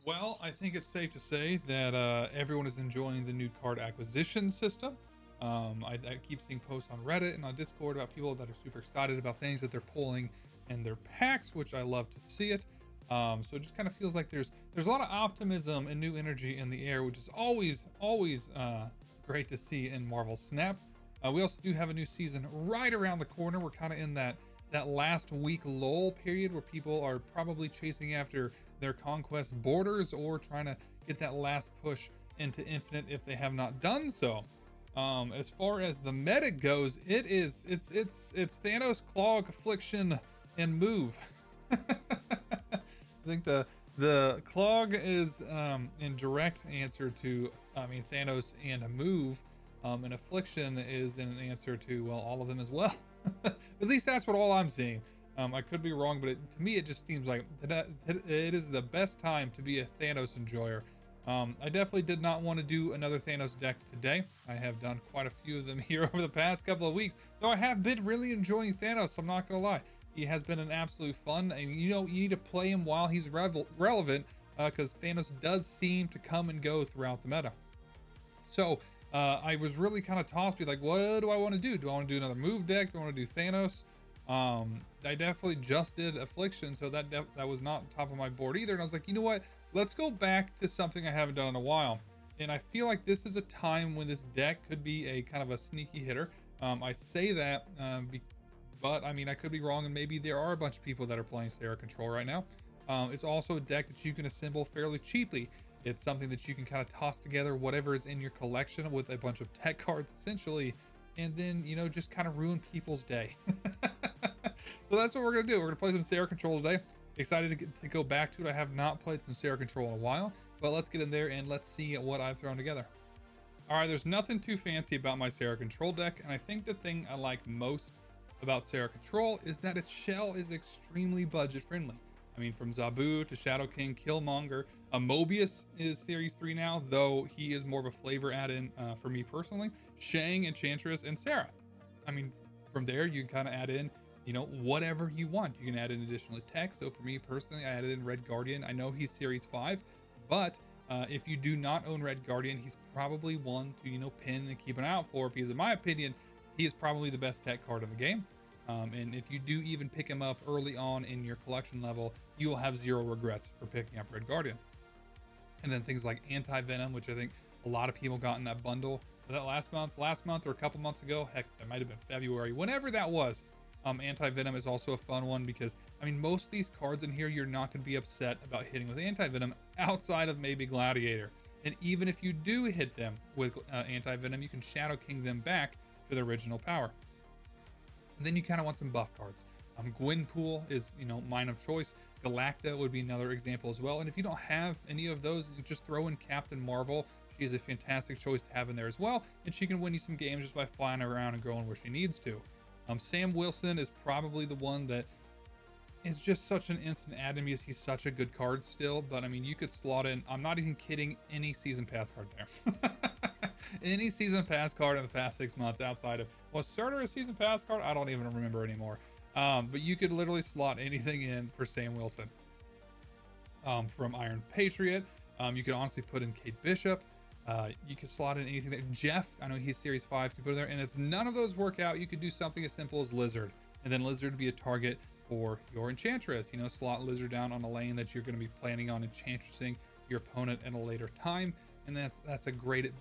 Well, I think it's safe to say that everyone is enjoying the new card acquisition system. I keep seeing posts on Reddit and on Discord about people that are super excited about things that they're pulling in their packs, which I love to see it. So it just kind of feels like there's a lot of optimism and new energy in the air, which is always great to see in Marvel Snap. We also do have a new season right around the corner. We're kind of in that last week lull period where people are probably chasing after their conquest borders or trying to get that last push into infinite if they have not done so. As far as the meta goes, it's Thanos, Clog, Affliction, and Move. I think the Clog is in direct answer to Thanos and a Move. And Affliction is in an answer to, well, all of them as well. At least that's what all I'm seeing. I could be wrong, but to me, it just seems like it is the best time to be a Thanos enjoyer. I definitely did not want to do another Thanos deck today. I have done quite a few of them here over the past couple of weeks, though I have been really enjoying Thanos, so I'm not going to lie. He has been an absolute fun, and you need to play him while he's relevant, because Thanos does seem to come and go throughout the meta. So, I was really kind of tossed, be like, what do I want to do? Do I want to do another move deck? Do I want to do Thanos? I definitely just did Affliction, so that was not top of my board either. And I was like, you know what? Let's go back to something I haven't done in a while. And I feel like this is a time when this deck could be a kind of a sneaky hitter. I say that, but I mean, I could be wrong, and maybe there are a bunch of people that are playing Sera Control right now. It's also a deck that you can assemble fairly cheaply. It's something that you can kind of toss together whatever is in your collection with a bunch of tech cards, essentially, and then, just kind of ruin people's day. So that's what we're going to do. We're going to play some Sera Control today. Excited to go back to it. I have not played some Sera Control in a while, but let's get in there and let's see what I've thrown together. All right, there's nothing too fancy about my Sera Control deck, and I think the thing I like most about Sera Control is that its shell is extremely budget friendly. I mean, from Zabu to Shadow King, Killmonger, Mobius is Series 3 now, though he is more of a flavor add-in for me personally. Shang, Enchantress, and Sera. I mean, from there, you can kind of add in, whatever you want. You can add in additional text. So for me personally, I added in Red Guardian. I know he's Series 5, but if you do not own Red Guardian, he's probably one to, pin and keep an eye out for, because in my opinion, he is probably the best tech card in the game. And if you do even pick him up early on in your collection level, you will have zero regrets for picking up Red Guardian. And then things like Anti-Venom, which I think a lot of people got in that bundle that last month or a couple months ago. Heck, that might have been February, whenever that was. Anti-Venom is also a fun one because, I mean, most of these cards in here, you're not going to be upset about hitting with Anti-Venom outside of maybe Gladiator. And even if you do hit them with Anti-Venom, you can Shadow King them back to their original power. And then you kind of want some buff cards. Gwenpool is, mine of choice. Galacta would be another example as well. And if you don't have any of those, just throw in Captain Marvel. She is a fantastic choice to have in there as well. And she can win you some games just by flying around and going where she needs to. Sam Wilson is probably the one that is just such an instant add in because he's such a good card still. But I mean, you could slot in, I'm not even kidding, any season pass card there. Any season pass card in the past 6 months outside of, was Surtur a season pass card? I don't even remember anymore. But you could literally slot anything in for Sam Wilson. From Iron Patriot, you could honestly put in Kate Bishop. You could slot in anything that Jeff, I know he's Series 5, could put in there. And if none of those work out, you could do something as simple as Lizard. And then Lizard would be a target for your Enchantress. Slot Lizard down on a lane that you're going to be planning on Enchantressing your opponent at a later time. And that's a great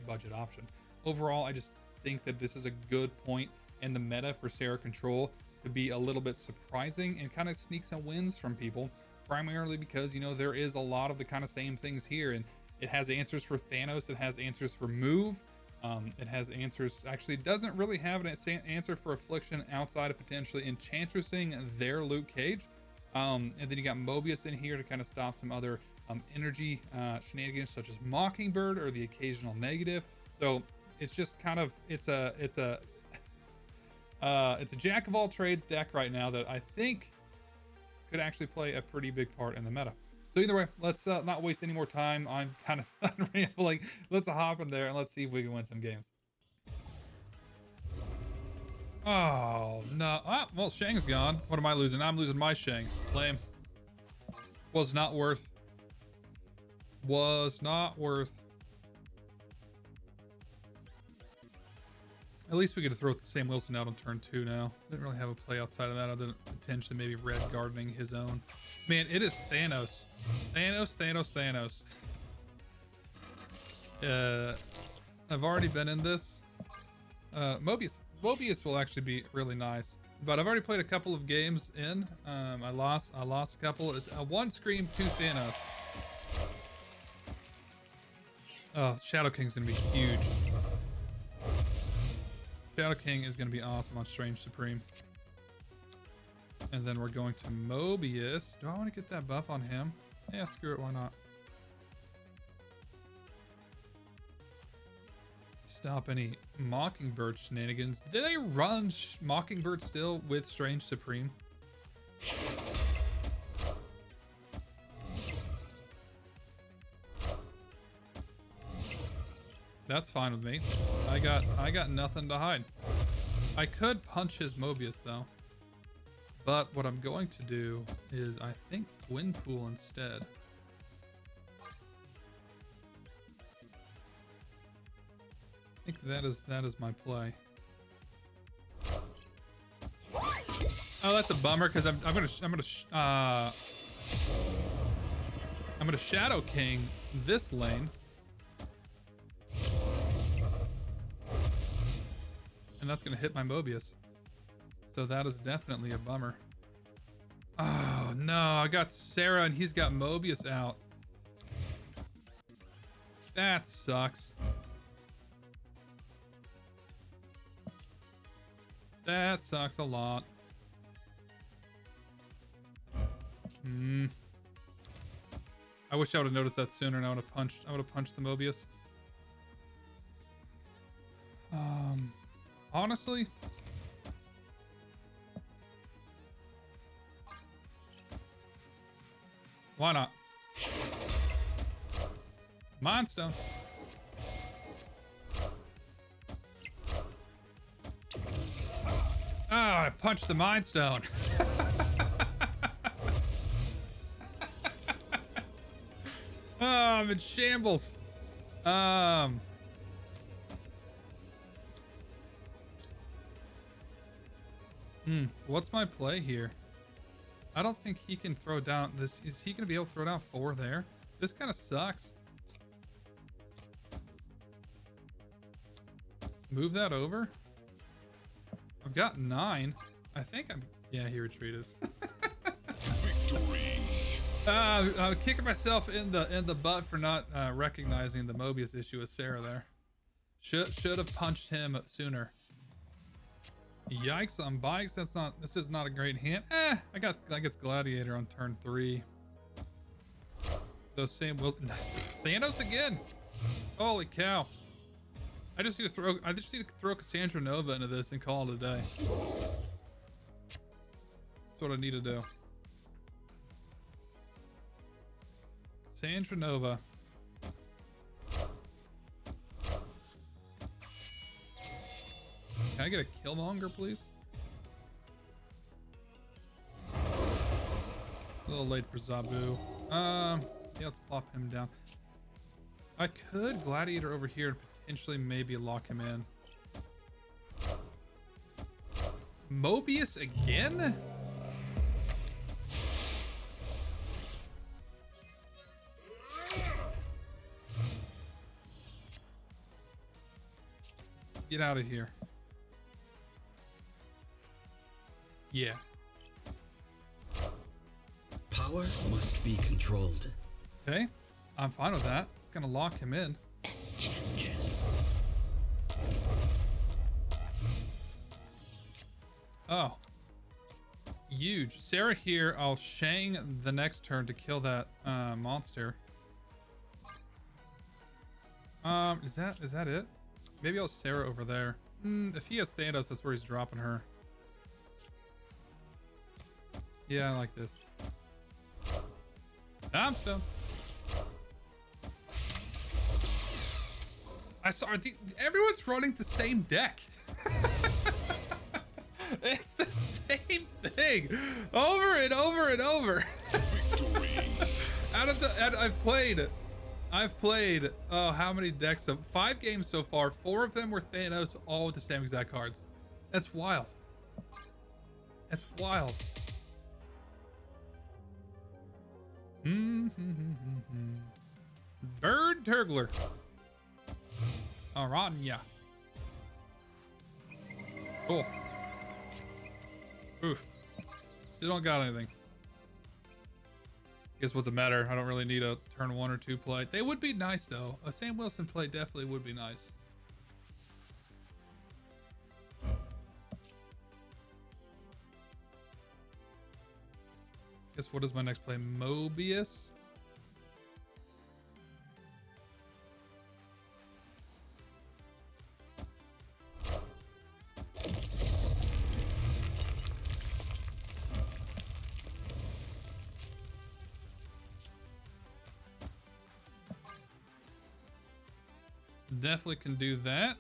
budget option. Overall, I just think that this is a good point in the meta for Sera Control to be a little bit surprising and kind of sneak some wins from people, primarily because, there is a lot of the kind of same things here. And it has answers for Thanos. It has answers for Move. It has answers. Actually, it doesn't really have an answer for Affliction outside of potentially Enchantressing their Luke Cage. And then you got Mobius in here to kind of stop some other energy shenanigans such as Mockingbird or the occasional negative. So it's just kind of it's a jack of all trades deck right now that I think could actually play a pretty big part in the meta. So either way, let's not waste any more time. I'm kind of rambling. Let's hop in there and let's see if we can win some games. Oh no! Well, Shang's gone. What am I losing? I'm losing my Shang. Lame. Was not worth Was not worth. At least we get to throw Sam Wilson out on turn 2 now. Didn't really have a play outside of that other than potentially maybe red gardening his own. Man, it is Thanos. Thanos. I've already been in this. Mobius will actually be really nice. But I've already played a couple of games in. I lost a couple. One scream, 2 Thanos. Oh, Shadow King's gonna be huge. Shadow King is going to be awesome on Strange Supreme. And then we're going to Mobius. Do I want to get that buff on him? Yeah, screw it. Why not? Stop any Mockingbird shenanigans. Do they run Mockingbird still with Strange Supreme? That's fine with me. I got nothing to hide. I could punch his Mobius though. But what I'm going to do is I think Gwenpool instead. I think that is my play. Oh, that's a bummer because I'm gonna Shadow King this lane. And that's gonna hit my Mobius. So that is definitely a bummer. Oh no, I got Sera and he's got Mobius out. That sucks. That sucks a lot. I wish I would have noticed that sooner and I would have punched the Mobius. Honestly, why not? Mind Stone. Oh, I punched the Mind Stone. Oh, I'm in shambles. What's my play here? I don't think he can throw down this. Is he gonna be able to throw down 4 there? This kind of sucks. Move that over. I've got 9. I think I'm. Yeah, he retreated. Victory. I'm kicking myself in the butt for not recognizing the Mobius issue with Sera there. Should have punched him sooner. Yikes on bikes. This is not a great hand. I guess Gladiator on turn 3. Those same Wilson. Thanos again. Holy cow. I just need to throw Cassandra Nova into this and call it a day. That's what I need to do. Cassandra Nova. Can I get a Killmonger, please? A little late for Zabu. Yeah, let's plop him down. I could Gladiator over here and potentially maybe lock him in. Mobius again? Get out of here. Yeah. Power must be controlled. Okay, I'm fine with that. It's gonna lock him in. Enchantress. Oh. Huge. Sera here. I'll Shang the next turn to kill that monster. Is that it? Maybe I'll Sera over there. If he has Thanos, that's where he's dropping her. Yeah, I like this. I'm still. Everyone's running the same deck. It's the same thing over and over and over. Victory. I've played I've played, oh, how many decks? So 5 games so far. 4 of them were Thanos, all with the same exact cards. That's wild. That's wild. Bird Turgler. Aranya. Cool. Oof. Still don't got anything. Guess what's the matter? I don't really need a turn 1 or 2 play. They would be nice though. A Sam Wilson play definitely would be nice. Guess what is my next play? Mobius. Definitely can do that.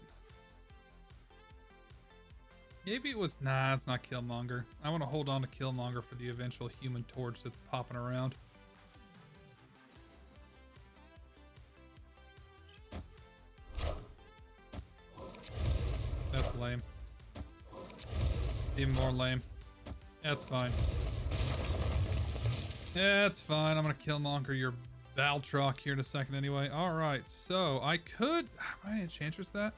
Maybe it was... Nah, it's not Killmonger. I want to hold on to Killmonger for the eventual Human Torch that's popping around. That's lame. Even more lame. That's fine. That's fine. I'm going to Killmonger your Baltrock here in a second anyway. Alright, so I could... Am I Enchantress that?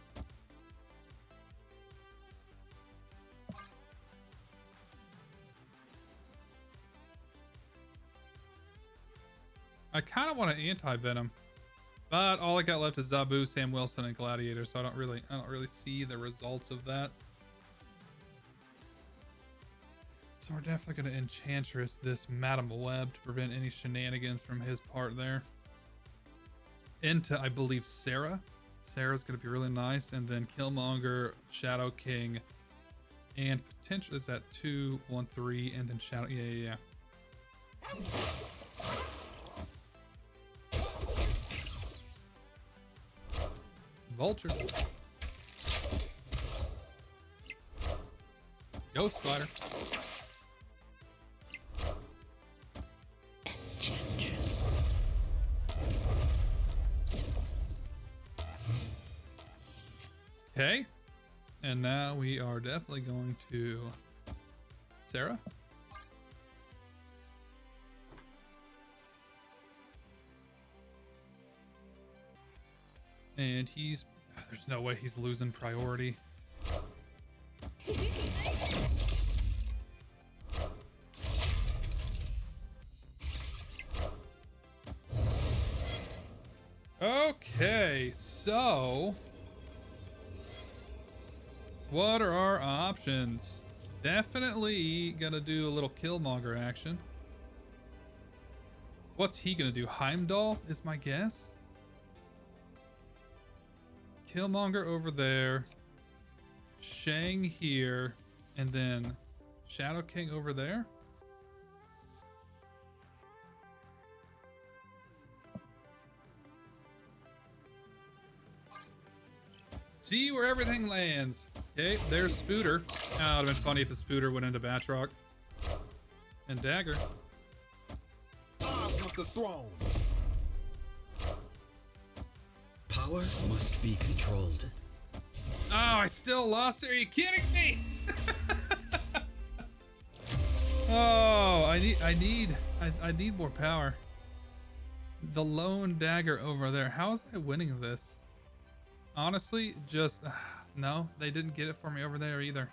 I kind of want an Anti-Venom, but all I got left is Zabu, Sam Wilson, and Gladiator, so I don't really see the results of that. So we're definitely going to Enchantress this Madam Web to prevent any shenanigans from his part there. Into, I believe, Sera. Sera's going to be really nice, and then Killmonger, Shadow King, and potentially is that 2, 1, 3, and then Shadow. Yeah. Vulture. Ghost Spider. Enchantress. Okay. And now we are definitely going to Sera. And he's... There's no way he's losing priority. Okay, so... What are our options? Definitely gonna do a little Killmonger action. What's he gonna do? Heimdall is my guess. Killmonger over there, Shang here, and then Shadow King over there. See where everything lands. Okay, there's Spooter. Oh, it would have been funny if a Spooter went into Batroc. And Dagger. I want the throne. Power must be controlled. Oh, I still lost it. Are you kidding me? Oh, I need more power. The lone Dagger over there. How is I winning this? Honestly, just no, they didn't get it for me over there either.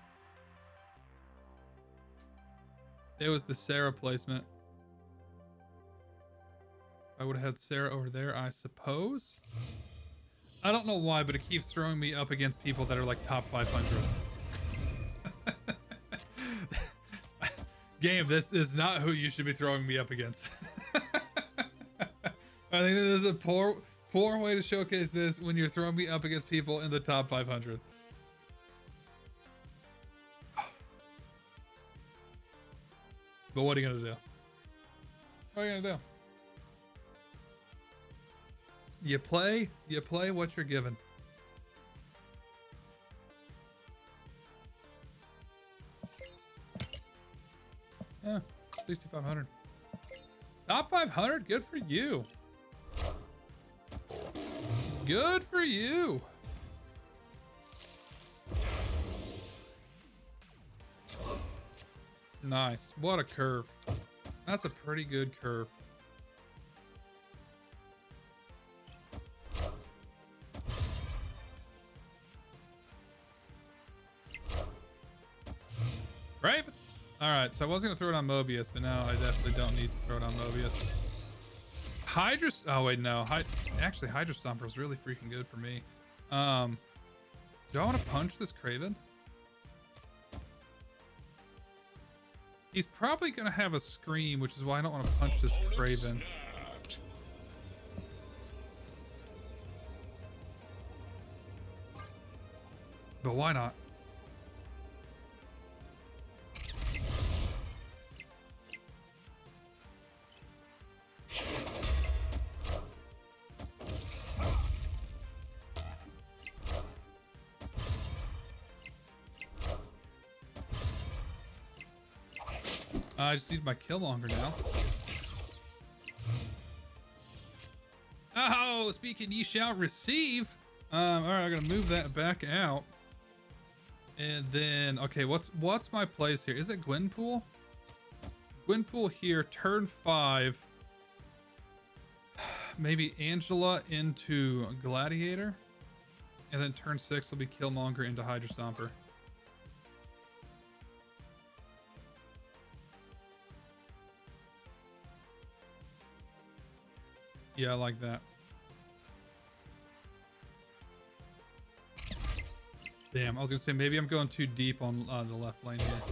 It was the Sera placement. I would have had Sera over there, I suppose. I don't know why, but it keeps throwing me up against people that are like top 500. Game, this is not who you should be throwing me up against. I think this is a poor way to showcase this when you're throwing me up against people in the top 500. But what are you gonna do? What are you gonna do? You play what you're given. Yeah, 6,500. Top 500, good for you. Good for you. Nice. What a curve. That's a pretty good curve. Raven. All right, so I was gonna throw it on Mobius, but now I definitely don't need to throw it on Mobius. Hydra. Oh wait, no. Actually, Hydra Stomper is really freaking good for me. Do I want to punch this Kraven? He's probably gonna have a scream, which is why I don't want to punch this Kraven. But why not? I just need my Killmonger now. Oh, speaking, ye shall receive. All right, I'm gonna move that back out. And then, okay, what's my place here? Is it Gwenpool? Gwenpool here, turn 5. Maybe Angela into Gladiator. And then turn 6 will be Killmonger into Hydra Stomper. Yeah, I like that. Damn, I was gonna say maybe I'm going too deep on the left lane here.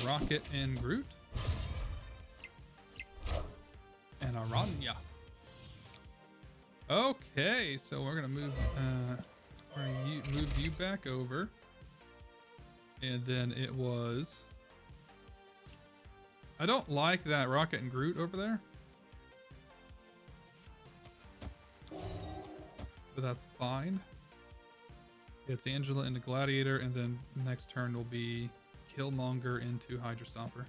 Rocket and Groot. And Aranya. Okay, so we're gonna move move you back over. And then it was... I don't like that Rocket and Groot over there. But that's fine. It's Angela into Gladiator, and then next turn will be Killmonger into Hydra Stomper.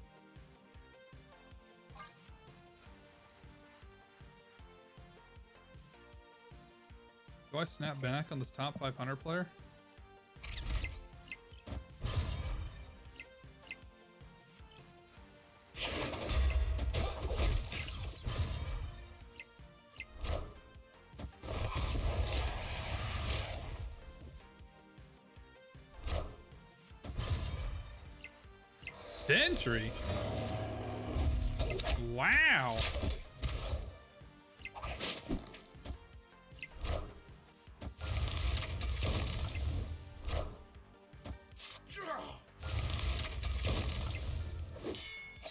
Do I snap back on this top 500 player? Sentry? Wow.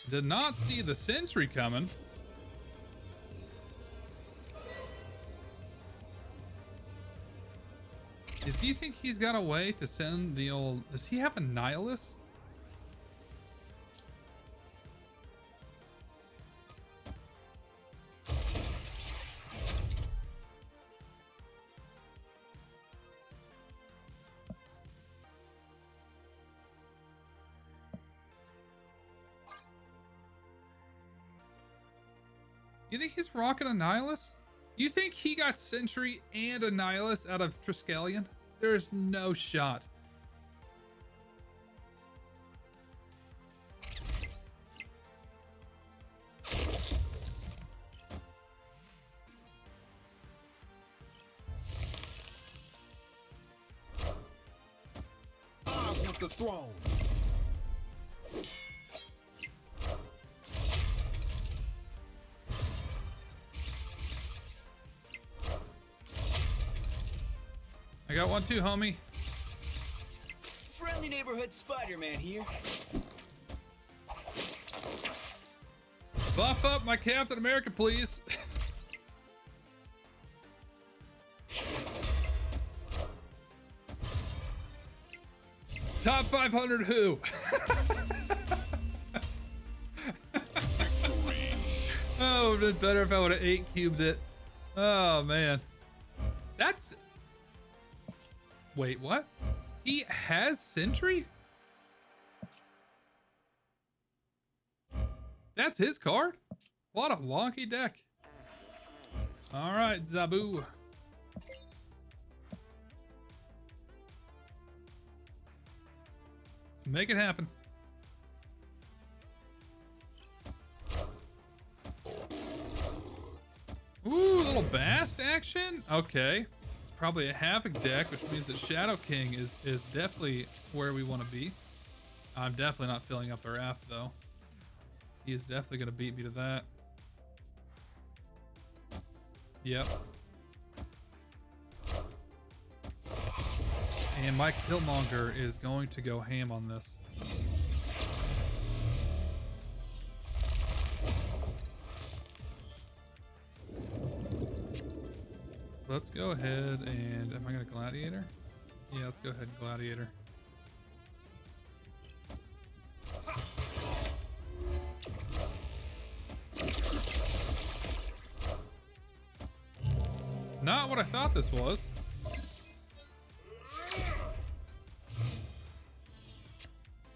Did not see the sentry coming. Do you think he's got a way to send the old... Does he have a Nihilus? You think he's rocking a Nihilus? You think he got Sentry and a Nihilus out of Triskelion? There's no shot. I want the throne. I got one too, homie. Friendly neighborhood Spider-Man here. Buff up my Captain America, please. Top 500 who? Oh, it would have been better if I would have 8 cubed it. Oh, man. That's... Wait, what? He has Sentry? that's his card? What a wonky deck. All right, Zabu. Let's make it happen. Ooh, little Bast action? Okay. It's probably a Havoc deck, which means that Shadow King is definitely where we want to be. I'm definitely not filling up the raft, though. He is definitely going to beat me to that. Yep. And my Killmonger is going to go ham on this. Let's go ahead and... Am I going to Gladiator? Yeah, let's go ahead and Gladiator. Not what I thought this was.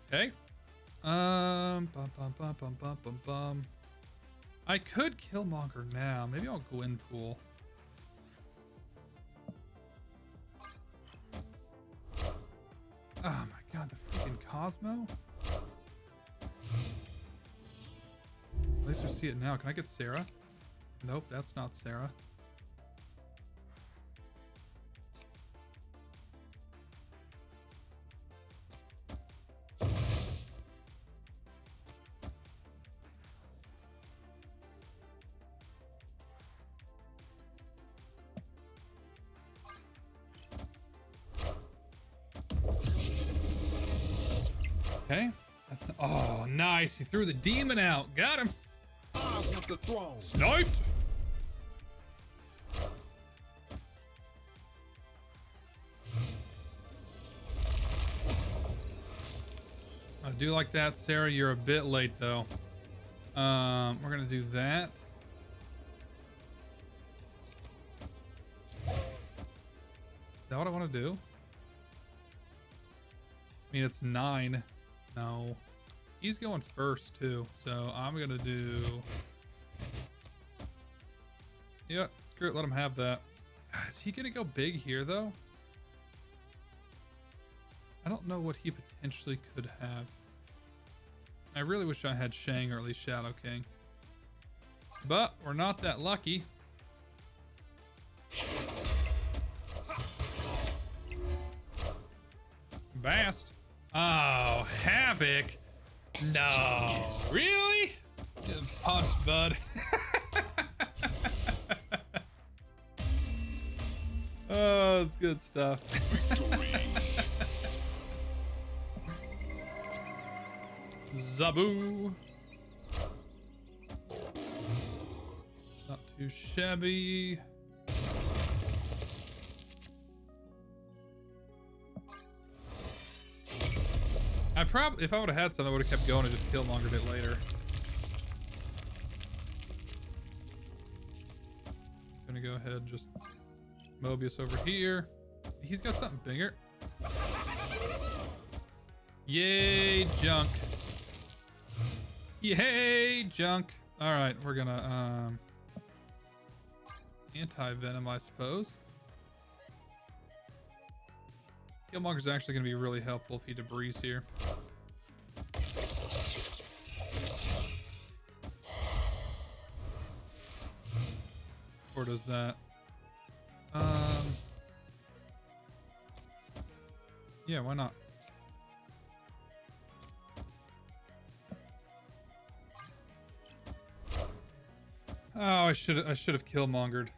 Okay. Bum, bum, bum, bum, bum, bum, bum. I could Killmonger now. Maybe I'll Gwenpool. Oh my god, the freaking Cosmo? At least we see it now. Can I get Sera? Nope, that's not Sera. Okay. That's, oh, nice. He threw the demon out. Got him. I want the throne. Sniped. I do like that, Sarah. You're a bit late, though. We're going to do that. Is that what I want to do? I mean, it's 9. No. He's going first, too. So I'm going to do... Yeah, screw it. Let him have that. Is he going to go big here, though? I don't know what he potentially could have. I really wish I had Shang or at least Shadow King. But we're not that lucky. Bast. Oh, Havoc. No. Really? Get punched, bud. Oh, it's good stuff. Zabu. Not too shabby. I probably, if I would have had some, I would have kept going and just Killmongered it later. Gonna go ahead and just Mobius over here. He's got something bigger. Yay, junk. Yay, junk. All right, we're gonna Anti-Venom, I suppose. Killmonger's actually gonna be really helpful if he debris here. Or does that? Yeah, why not? Oh, I should have Killmongered.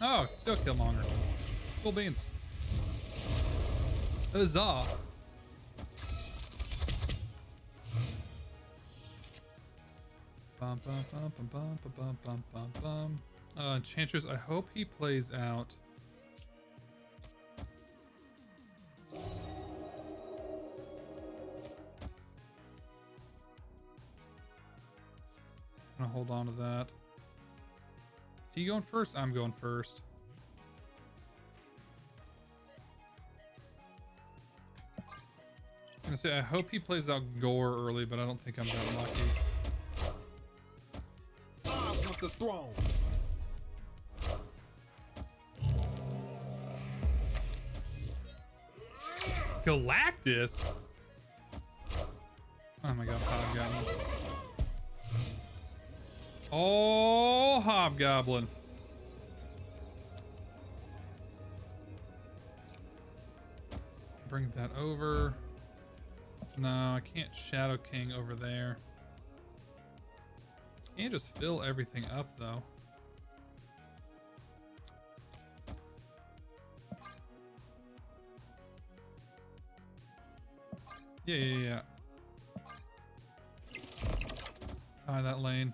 Oh, still Killmonger. Cool beans. Huzzah. Bum, bum, bum, bum, bum, bum, bum, bum, bum. Enchantress, I hope he plays out. I'm gonna hold on to that. Is he going first? I'm going first. I say, I hope he plays out Gore early, but I don't think I'm that lucky. I want the throne. Galactus? Oh my god, Hobgoblin. Oh, Hobgoblin. Bring that over. No, I can't Shadow King over there. Can't just fill everything up though. Yeah. That lane.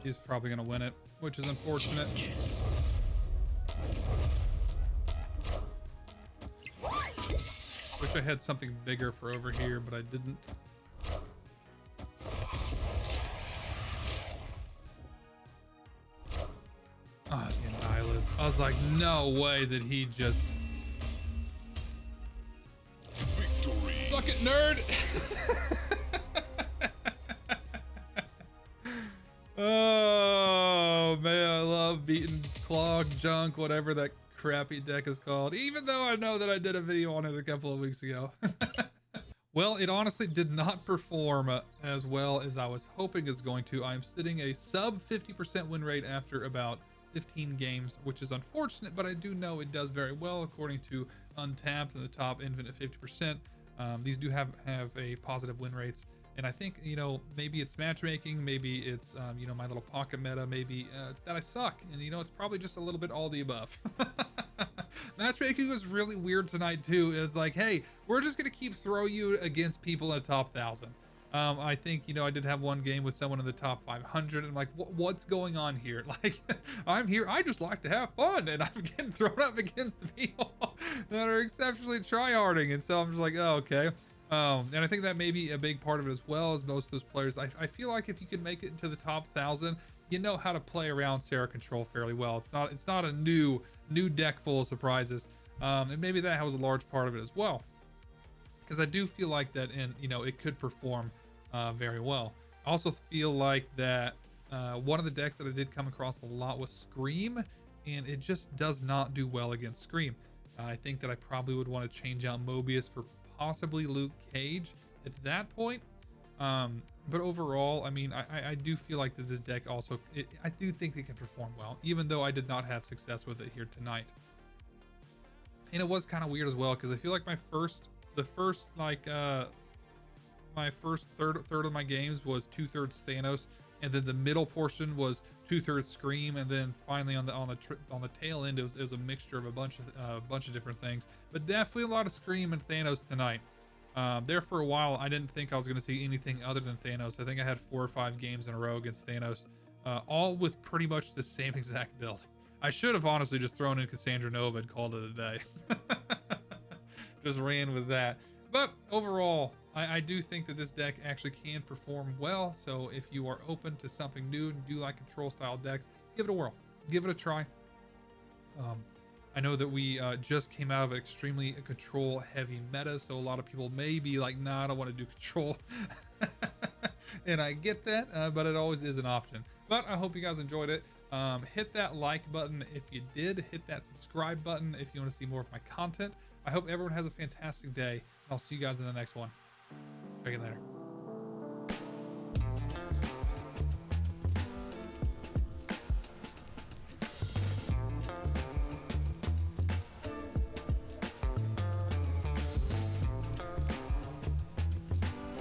He's probably gonna win it, which is unfortunate. Wish I had something bigger for over here, but I didn't. Ah, the Annihilus. I was like, no way that he just... Victory. Suck it, nerd! Oh, man, I love beating Clog, Junk, whatever that crappy deck is called, even though I know that I did a video on it a couple of weeks ago. Well, it honestly did not perform as well as I was hoping it's going to. I'm sitting a sub 50% win rate after about 15 games, which is unfortunate, but I do know it does very well according to Untapped and the top infinite 50%. These do have a positive win rates. And I think, you know, maybe it's matchmaking, maybe it's, you know, my little pocket meta, maybe it's that I suck. And, you know, it's probably just a little bit all the above. Matchmaking was really weird tonight, too. It's like, hey, we're just going to keep throwing you against people in the top 1,000. I think, you know, I did have one game with someone in the top 500. And I'm like, what's going on here? Like, I'm here. I just like to have fun. And I'm getting thrown up against the people that are exceptionally tryharding. And so I'm just like, oh, okay. And I think that may be a big part of it as well, as most of those players. I feel like if you can make it into the top 1,000, you know how to play around Sera Control fairly well. It's not a new deck full of surprises. And maybe that was a large part of it as well, because I do feel like that, and you know, it could perform very well. I also feel like that one of the decks that I did come across a lot was Scream, and it just does not do well against Scream. I think that I probably would want to change out Mobius for possibly Luke Cage at that point. But overall, I mean, I do feel like that this deck also, I do think it can perform well, even though I did not have success with it here tonight. And it was kind of weird as well, because I feel like my first third of my games was 2/3 Thanos, and then the middle portion was 2/3 Scream, and then finally on the tail end it was a mixture of a bunch of different things, but definitely a lot of Scream and Thanos tonight. There for a while I didn't think I was going to see anything other than Thanos. I think I had 4 or 5 games in a row against Thanos, all with pretty much the same exact build. I should have honestly just thrown in Cassandra Nova and called it a day. Just ran with that. But overall, I do think that this deck actually can perform well. So if you are open to something new and do like control style decks, give it a whirl, give it a try. I know that we just came out of an extremely control heavy meta, so a lot of people may be like, nah, I don't want to do control. And I get that, but it always is an option. But I hope you guys enjoyed it. Hit that like button if you did. Hit that subscribe button if you want to see more of my content. I hope everyone has a fantastic day. I'll see you guys in the next one. Check you later.